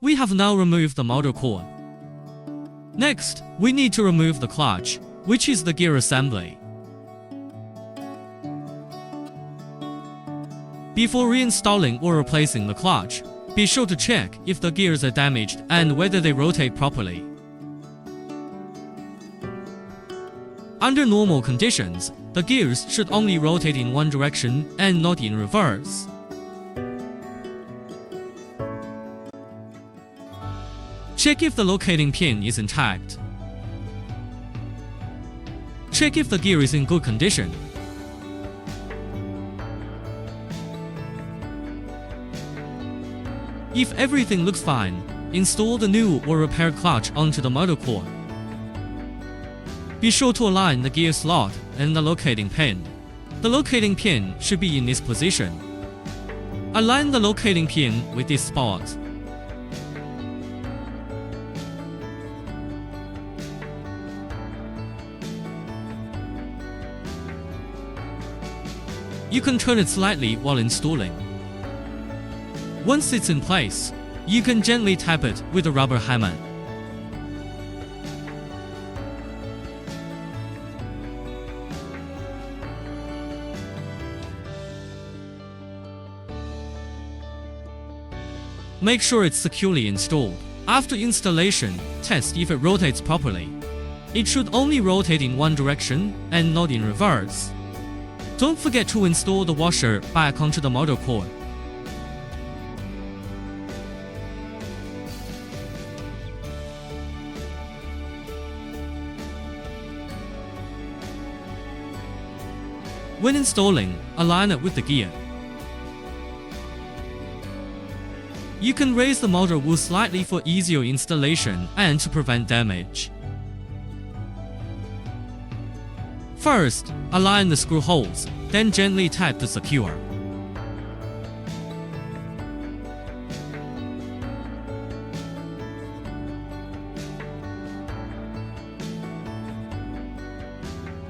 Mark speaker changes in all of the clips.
Speaker 1: We have now removed the motor core. Next, we need to remove the clutch, which is the gear assembly. Before reinstalling or replacing the clutch, be sure to check if the gears are damaged and whether they rotate properly. Under normal conditions, the gears should only rotate in one direction and not in reverse. Check if the locating pin is intact. Check if the gear is in good condition. If everything looks fine, install the new or repaired clutch onto the motor core. Be sure to align the gear slot and the locating pin. The locating pin should be in this position. Align the locating pin with this spot. You can turn it slightly while installing. Once it's in place, you can gently tap it with a rubber hammer. Make sure it's securely installed. After installation, test if it rotates properly. It should only rotate in one direction and not in reverse. Don't forget to install the washer back onto the motor core. When installing, align it with the gear. You can raise the motor wheel slightly for easier installation and to prevent damage. First, align the screw holes, then gently tap to secure.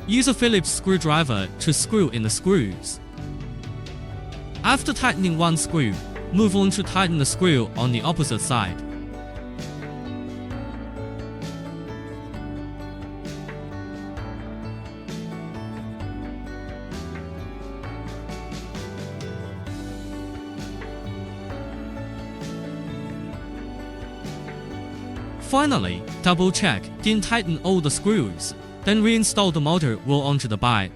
Speaker 1: Use a Phillips screwdriver to screw in the screws. After tightening one screw, move on to tighten the screw on the opposite side. Finally, double check, then tighten all the screws. Then reinstall the motor wheel onto the bike.